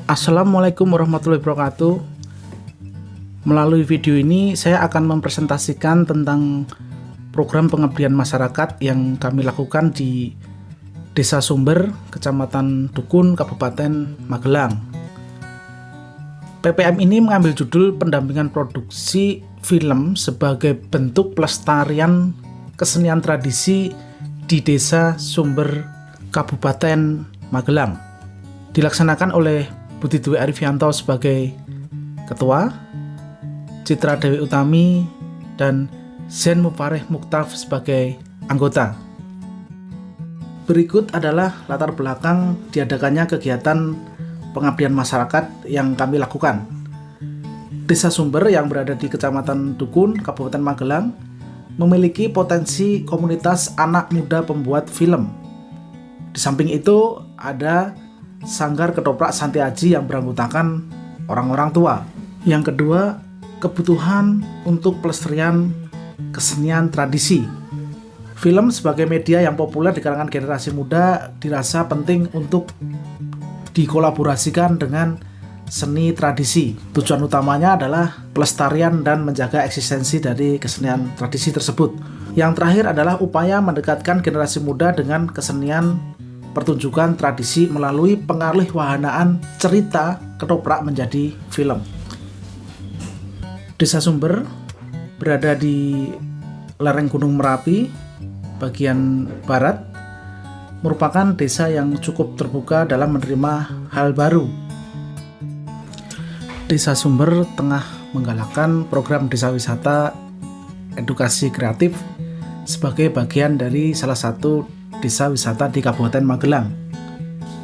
Assalamualaikum warahmatullahi wabarakatuh. Melalui video ini saya akan mempresentasikan tentang program pengabdian masyarakat yang kami lakukan di Desa Sumber, Kecamatan Dukun, Kabupaten Magelang. PPM ini mengambil judul pendampingan produksi film sebagai bentuk pelestarian kesenian tradisi di Desa Sumber, Kabupaten Magelang. Dilaksanakan oleh Budi Dwi Arifianto sebagai Ketua, Citra Dewi Utami, dan Zen Mufareh Muktaf sebagai anggota. Berikut adalah latar belakang diadakannya kegiatan pengabdian masyarakat yang kami lakukan. Desa Sumber yang berada di Kecamatan Dukun, Kabupaten Magelang, memiliki potensi komunitas anak muda pembuat film. Di samping itu ada Sanggar Ketoprak Santi Aji yang beranggotakan orang-orang tua. Yang kedua, kebutuhan untuk pelestarian kesenian tradisi. Film sebagai media yang populer di kalangan generasi muda dirasa penting untuk dikolaborasikan dengan seni tradisi. Tujuan utamanya adalah pelestarian dan menjaga eksistensi dari kesenian tradisi tersebut. Yang terakhir adalah upaya mendekatkan generasi muda dengan kesenian pertunjukan tradisi melalui pengalihwahanaan cerita ketoprak menjadi film. Desa Sumber berada di lereng Gunung Merapi, bagian barat, merupakan desa yang cukup terbuka dalam menerima hal baru. Desa Sumber tengah menggalakkan program desa wisata edukasi kreatif sebagai bagian dari salah satu desa wisata di Kabupaten Magelang.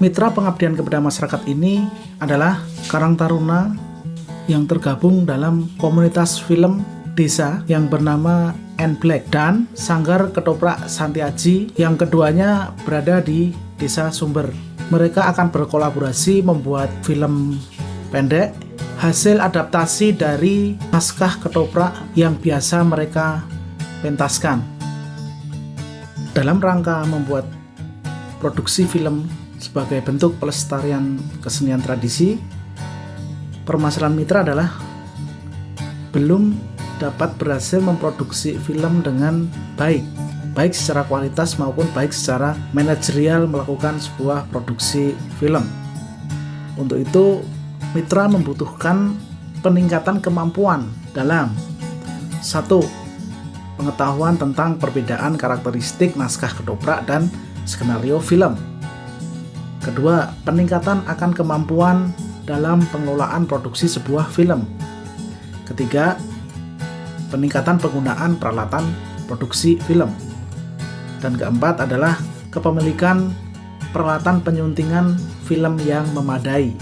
Mitra pengabdian kepada masyarakat ini adalah Karang Taruna yang tergabung dalam komunitas film desa yang bernama N-Black dan Sanggar Ketoprak Santi Aji yang keduanya berada di Desa Sumber. Mereka akan berkolaborasi membuat film pendek hasil adaptasi dari naskah ketoprak yang biasa mereka pentaskan. Dalam rangka membuat produksi film sebagai bentuk pelestarian kesenian tradisi, permasalahan mitra adalah belum dapat berhasil memproduksi film dengan baik secara kualitas maupun baik secara manajerial melakukan sebuah produksi film. Untuk itu, mitra membutuhkan peningkatan kemampuan dalam 1. Pengetahuan tentang perbedaan karakteristik naskah ketoprak dan skenario film. Kedua, peningkatan akan kemampuan dalam pengelolaan produksi sebuah film. Ketiga, peningkatan penggunaan peralatan produksi film. Dan keempat adalah kepemilikan peralatan penyuntingan film yang memadai.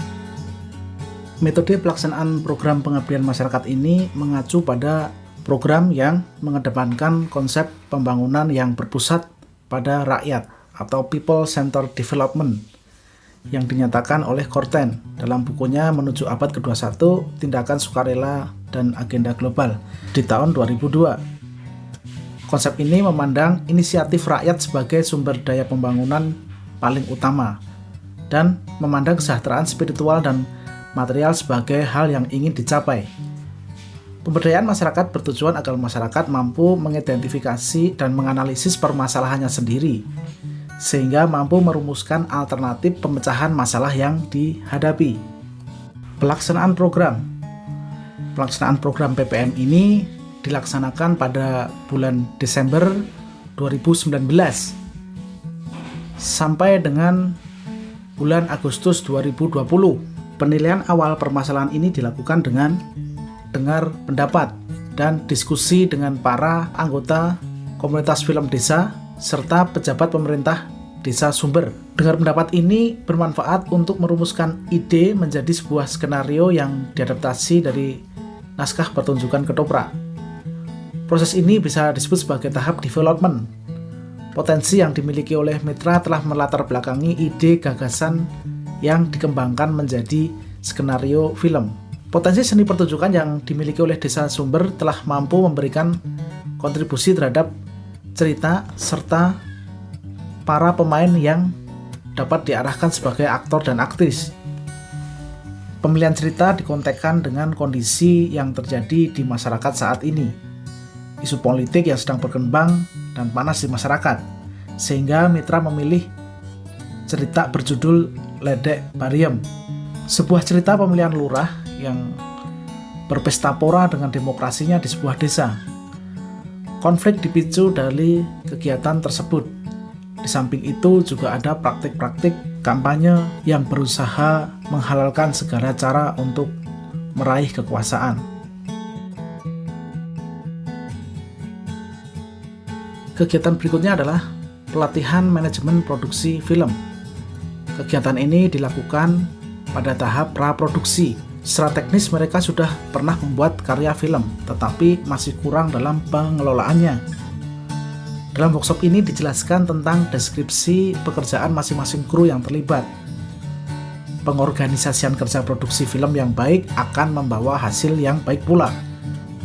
Metode pelaksanaan program pengabdian masyarakat ini mengacu pada program yang mengedepankan konsep pembangunan yang berpusat pada rakyat atau People Centered Development yang dinyatakan oleh Korten dalam bukunya Menuju Abad ke-21, Tindakan Sukarela dan Agenda Global di tahun 2002. Konsep ini memandang inisiatif rakyat sebagai sumber daya pembangunan paling utama dan memandang kesejahteraan spiritual dan material sebagai hal yang ingin dicapai. Pemberdayaan masyarakat bertujuan agar masyarakat mampu mengidentifikasi dan menganalisis permasalahannya sendiri, sehingga mampu merumuskan alternatif pemecahan masalah yang dihadapi. Pelaksanaan program PPM ini dilaksanakan pada bulan Desember 2019 sampai dengan bulan Agustus 2020. Penilaian awal permasalahan ini dilakukan dengan dengar pendapat dan diskusi dengan para anggota komunitas film desa serta pejabat pemerintah Desa Sumber. Dengar pendapat ini bermanfaat untuk merumuskan ide menjadi sebuah skenario yang diadaptasi dari naskah pertunjukan ketoprak. Proses ini bisa disebut sebagai tahap development. Potensi yang dimiliki oleh mitra telah melatar belakangi ide gagasan yang dikembangkan menjadi skenario film. Potensi seni pertunjukan yang dimiliki oleh Desa Sumber telah mampu memberikan kontribusi terhadap cerita serta para pemain yang dapat diarahkan sebagai aktor dan aktris. Pemilihan cerita dikontekkan dengan kondisi yang terjadi di masyarakat saat ini, isu politik yang sedang berkembang dan panas di masyarakat, sehingga Mitra memilih cerita berjudul Ledek Pariem, sebuah cerita pemilihan lurah yang berpesta pora dengan demokrasinya di sebuah desa. Konflik dipicu dari kegiatan tersebut. Di samping itu juga ada praktik-praktik kampanye yang berusaha menghalalkan segala cara untuk meraih kekuasaan. Kegiatan berikutnya adalah pelatihan manajemen produksi film. Kegiatan ini dilakukan pada tahap praproduksi. Secara teknis mereka sudah pernah membuat karya film, tetapi masih kurang dalam pengelolaannya. Dalam workshop ini dijelaskan tentang deskripsi pekerjaan masing-masing kru yang terlibat. Pengorganisasian kerja produksi film yang baik akan membawa hasil yang baik pula.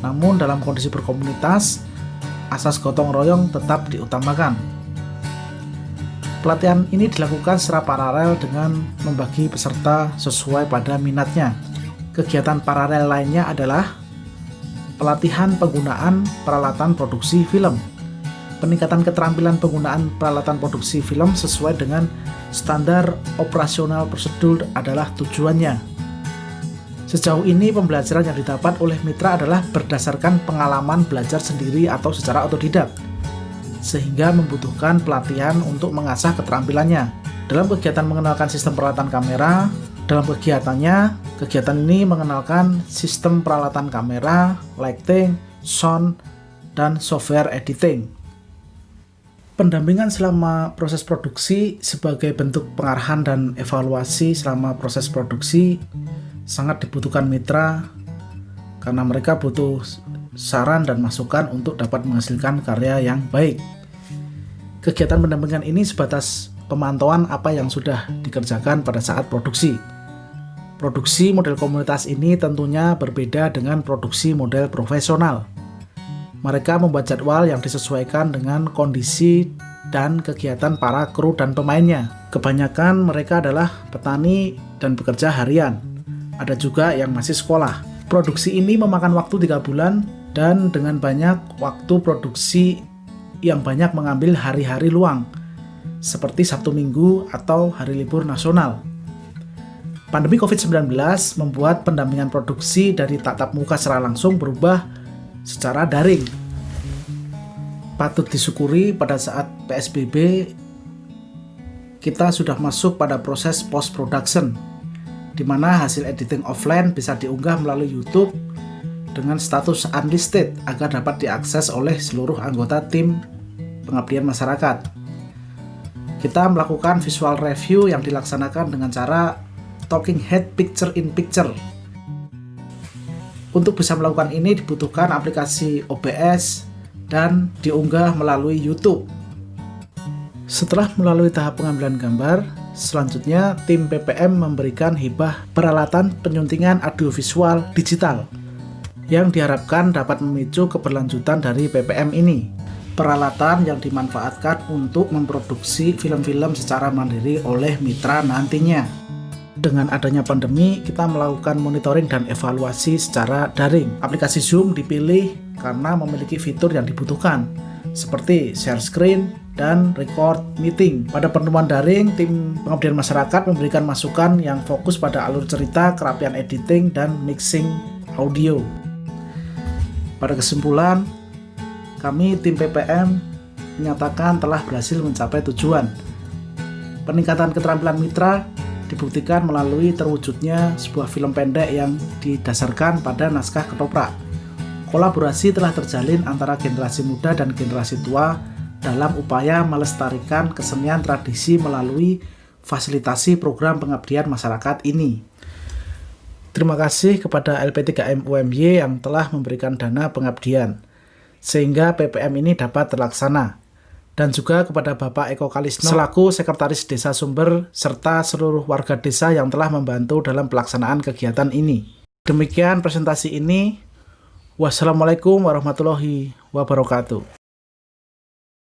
Namun dalam kondisi berkomunitas, asas gotong royong tetap diutamakan. Pelatihan ini dilakukan secara paralel dengan membagi peserta sesuai pada minatnya. Kegiatan paralel lainnya adalah pelatihan penggunaan peralatan produksi film. Peningkatan keterampilan penggunaan peralatan produksi film sesuai dengan standar operasional prosedur adalah tujuannya. Sejauh ini pembelajaran yang didapat oleh Mitra adalah berdasarkan pengalaman belajar sendiri atau secara otodidak, sehingga membutuhkan pelatihan untuk mengasah keterampilannya. Dalam kegiatan mengenalkan sistem peralatan kamera, kegiatan ini mengenalkan sistem peralatan kamera, lighting, sound, dan software editing. Pendampingan selama proses produksi sebagai bentuk pengarahan dan evaluasi selama proses produksi sangat dibutuhkan Mitra karena mereka butuh saran dan masukan untuk dapat menghasilkan karya yang baik. Kegiatan pendampingan ini sebatas pemantauan apa yang sudah dikerjakan pada saat produksi. Produksi model komunitas ini tentunya berbeda dengan produksi model profesional. Mereka membuat jadwal yang disesuaikan dengan kondisi dan kegiatan para kru dan pemainnya. Kebanyakan mereka adalah petani dan bekerja harian. Ada juga yang masih sekolah. Produksi ini memakan waktu 3 bulan dan dengan banyak waktu produksi yang banyak mengambil hari-hari luang, seperti Sabtu Minggu atau hari libur nasional. Pandemi COVID-19 membuat pendampingan produksi dari tatap muka secara langsung berubah secara daring. Patut disyukuri pada saat PSBB kita sudah masuk pada proses post-production, di mana hasil editing offline bisa diunggah melalui YouTube dengan status unlisted agar dapat diakses oleh seluruh anggota tim pengabdian masyarakat. Kita melakukan visual review yang dilaksanakan dengan cara talking head picture in picture. Untuk bisa melakukan ini dibutuhkan aplikasi OBS dan diunggah melalui YouTube. Setelah melalui tahap pengambilan gambar, selanjutnya tim PPM memberikan hibah peralatan penyuntingan audiovisual digital yang diharapkan dapat memicu keberlanjutan dari PPM ini. Peralatan yang dimanfaatkan untuk memproduksi film-film secara mandiri oleh Mitra nantinya. Dengan adanya pandemi, kita melakukan monitoring dan evaluasi secara daring. Aplikasi Zoom dipilih karena memiliki fitur yang dibutuhkan, seperti share screen dan record meeting. Pada pertemuan daring, tim pengabdian masyarakat memberikan masukan yang fokus pada alur cerita, kerapian editing, dan mixing audio. Pada kesimpulan, kami tim PPM menyatakan telah berhasil mencapai tujuan. Peningkatan keterampilan Mitra dibuktikan melalui terwujudnya sebuah film pendek yang didasarkan pada naskah ketoprak. Kolaborasi telah terjalin antara generasi muda dan generasi tua dalam upaya melestarikan kesenian tradisi melalui fasilitasi program pengabdian masyarakat ini. Terima kasih kepada LP3M UMY yang telah memberikan dana pengabdian, sehingga PPM ini dapat terlaksana. Dan juga kepada Bapak Eko Kalisno selaku Sekretaris Desa Sumber serta seluruh warga desa yang telah membantu dalam pelaksanaan kegiatan ini. Demikian presentasi ini. Wassalamualaikum warahmatullahi wabarakatuh.